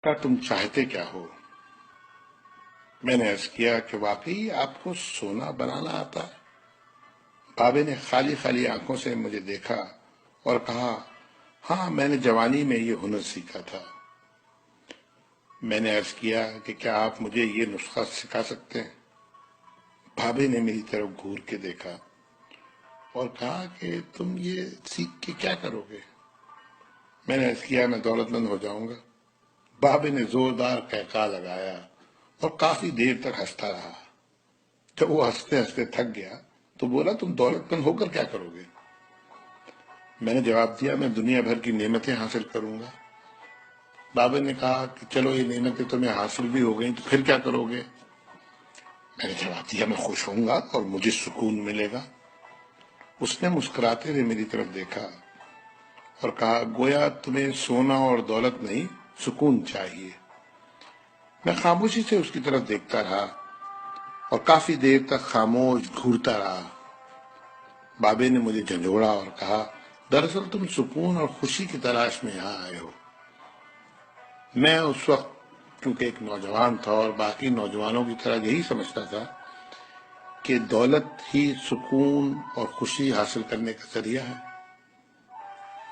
کا تم چاہتے کیا ہو؟ میں نے عرض کیا کہ واقعی آپ کو سونا بنانا آتا ہے؟ بابے نے خالی خالی آنکھوں سے مجھے دیکھا اور کہا، ہاں میں نے جوانی میں یہ ہنر سیکھا تھا۔ میں نے عرض کیا کہ کیا آپ مجھے یہ نسخہ سکھا سکتے ہیں؟ بابے نے میری طرف گھور کے دیکھا اور کہا کہ تم یہ سیکھ کے کیا کرو گے؟ میں نے عرض کیا میں دولت مند ہو جاؤں گا۔ بابے نے زوردار قہقہہ لگایا اور کافی دیر تک ہنستا رہا۔ جب وہ ہنستے ہنستے تھک گیا تو بولا، تم دولت مند ہو کر کیا کرو گے؟ میں نے جواب دیا، میں دنیا بھر کی نعمتیں حاصل کروں گا۔ بابا نے کہا کہ چلو یہ نعمتیں تمہیں حاصل بھی ہو گئیں تو پھر کیا کرو گے؟ میں نے جواب دیا، میں خوش ہوں گا اور مجھے سکون ملے گا۔ اس نے مسکراتے ہوئے میری طرف دیکھا اور کہا، گویا تمہیں سونا اور دولت نہیں، سکون چاہیے۔ میں خاموشی سے اس کی طرف دیکھتا رہا اور کافی دیر تک خاموش گھورتا رہا۔ بابے نے مجھے جھنجھوڑا اور کہا، دراصل تم سکون اور خوشی کی تلاش میں یہاں آئے ہو۔ میں اس وقت چونکہ ایک نوجوان تھا اور باقی نوجوانوں کی طرح یہی سمجھتا تھا کہ دولت ہی سکون اور خوشی حاصل کرنے کا ذریعہ ہے،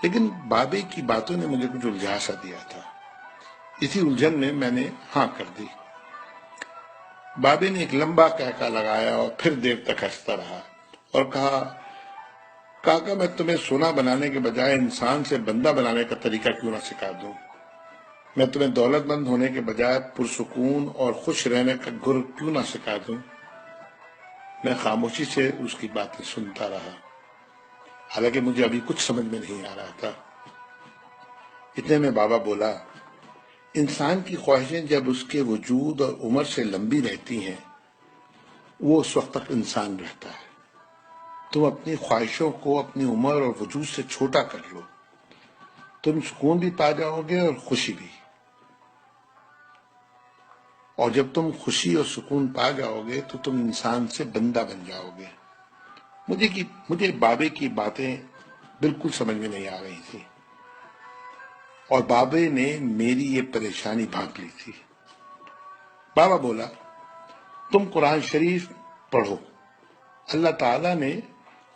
لیکن بابے کی باتوں نے مجھے کچھ الجھا سا دیا تھا۔ اسی الجھن میں میں نے ہاں کر دی۔ بابے نے ایک لمبا قہقہہ لگایا اور پھر دیر تک ہنستا رہا اور کہا، کاکا میں تمہیں سونا بنانے کے بجائے انسان سے بندہ بنانے کا طریقہ کیوں نہ سکھا دوں؟ میں تمہیں دولت مند ہونے کے بجائے پرسکون اور خوش رہنے کا گر کیوں نہ سکھا دوں؟ میں خاموشی سے اس کی باتیں سنتا رہا، حالانکہ مجھے ابھی کچھ سمجھ میں نہیں آ رہا تھا۔ اتنے میں بابا بولا، انسان کی خواہشیں جب اس کے وجود اور عمر سے لمبی رہتی ہیں وہ اس وقت تک انسان رہتا ہے۔ تم اپنی خواہشوں کو اپنی عمر اور وجود سے چھوٹا کر لو، تم سکون بھی پا جاؤ گے اور خوشی بھی۔ اور جب تم خوشی اور سکون پا جاؤ گے تو تم انسان سے بندہ بن جاؤ گے۔ مجھے بابے کی باتیں بالکل سمجھ میں نہیں آ رہی تھی اور بابے نے میری یہ پریشانی بھانپ لی تھی۔ بابا بولا، تم قرآن شریف پڑھو۔ اللہ تعالیٰ نے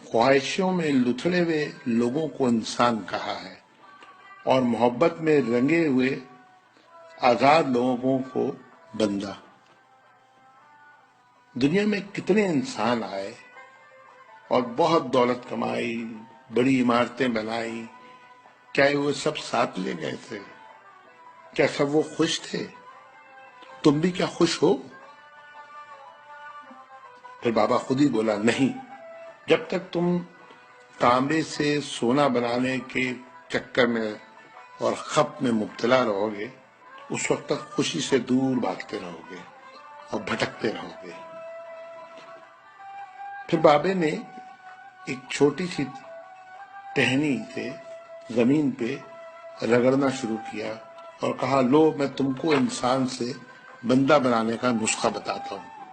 خواہشوں میں لتھڑے ہوئے لوگوں کو انسان کہا ہے اور محبت میں رنگے ہوئے آزاد لوگوں کو بندہ۔ دنیا میں کتنے انسان آئے اور بہت دولت کمائی، بڑی عمارتیں بنائی، کیا وہ سب ساتھ لے گئے تھے؟ کیا سب وہ خوش تھے؟ تم بھی کیا خوش ہو؟ پھر بابا خود ہی بولا، نہیں، جب تک تم تانبے سے سونا بنانے کے چکر میں اور خپ میں مبتلا رہو گے اس وقت تک خوشی سے دور بھاگتے رہو گے اور بھٹکتے رہو گے۔ پھر بابے نے ایک چھوٹی سی ٹہنی سے زمین پہ رگڑنا شروع کیا اور کہا، لو میں تم کو انسان سے بندہ بنانے کا نسخہ بتاتا ہوں۔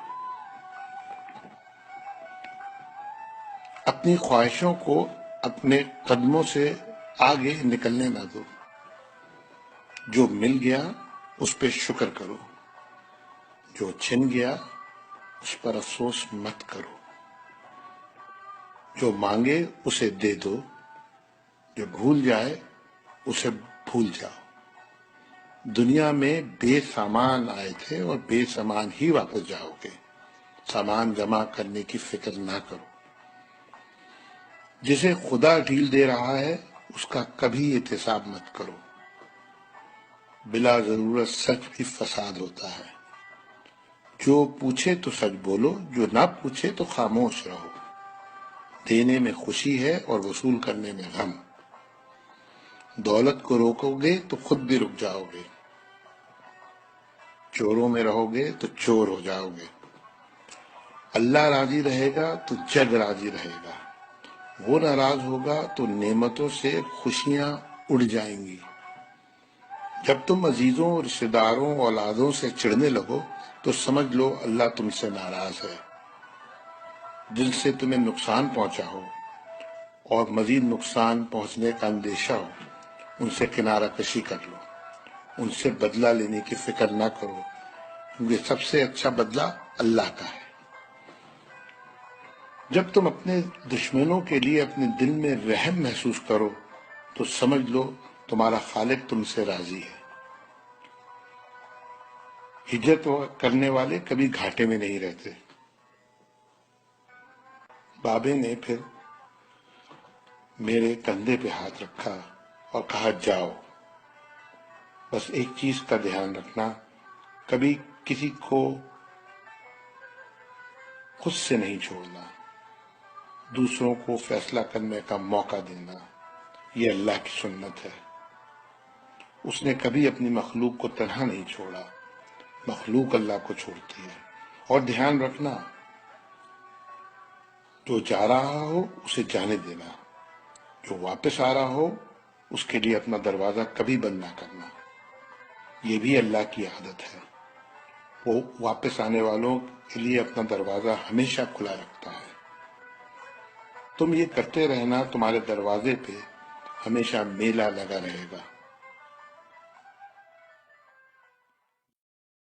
اپنی خواہشوں کو اپنے قدموں سے آگے نکلنے نہ دو۔ جو مل گیا اس پہ شکر کرو، جو چھن گیا اس پر افسوس مت کرو۔ جو مانگے اسے دے دو، جو بھول جائے اسے بھول جاؤ۔ دنیا میں بے سامان آئے تھے اور بے سامان ہی واپس جاؤ گے۔ سامان جمع کرنے کی فکر نہ کرو۔ جسے خدا ڈھیل دے رہا ہے اس کا کبھی احتساب مت کرو۔ بلا ضرورت سچ بھی فساد ہوتا ہے۔ جو پوچھے تو سچ بولو، جو نہ پوچھے تو خاموش رہو۔ دینے میں خوشی ہے اور وصول کرنے میں غم۔ دولت کو روکو گے تو خود بھی رک جاؤ گے۔ چوروں میں رہو گے تو چور ہو جاؤ گے۔ اللہ راضی رہے گا تو جگ راضی رہے گا، وہ ناراض ہوگا تو نعمتوں سے خوشیاں اڑ جائیں گی۔ جب تم عزیزوں، رشتہ داروں، اولادوں سے چڑھنے لگو تو سمجھ لو اللہ تم سے ناراض ہے۔ جن سے تمہیں نقصان پہنچا ہو اور مزید نقصان پہنچنے کا اندیشہ ہو ان سے کنارہ کشی کر لو۔ ان سے بدلہ لینے کی فکر نہ کرو، کیونکہ سب سے اچھا بدلہ اللہ کا ہے۔ جب تم اپنے دشمنوں کے لیے اپنے دل میں رحم محسوس کرو تو سمجھ لو تمہارا خالق تم سے راضی ہے۔ ہجرت کرنے والے کبھی گھاٹے میں نہیں رہتے۔ بابے نے پھر میرے کندھے پہ ہاتھ رکھا اور کہا جاؤ، بس ایک چیز کا دھیان رکھنا، کبھی کسی کو خود سے نہیں چھوڑنا، دوسروں کو فیصلہ کرنے کا موقع دینا، یہ اللہ کی سنت ہے۔ اس نے کبھی اپنی مخلوق کو تنہا نہیں چھوڑا، مخلوق اللہ کو چھوڑتی ہے۔ اور دھیان رکھنا، جو جا رہا ہو اسے جانے دینا، جو واپس آ رہا ہو اس کے لیے اپنا دروازہ کبھی بند نہ کرنا، یہ بھی اللہ کی عادت ہے، وہ واپس آنے والوں کے لیے اپنا دروازہ ہمیشہ کھلا رکھتا ہے۔ تم یہ کرتے رہنا، تمہارے دروازے پہ ہمیشہ میلہ لگا رہے گا۔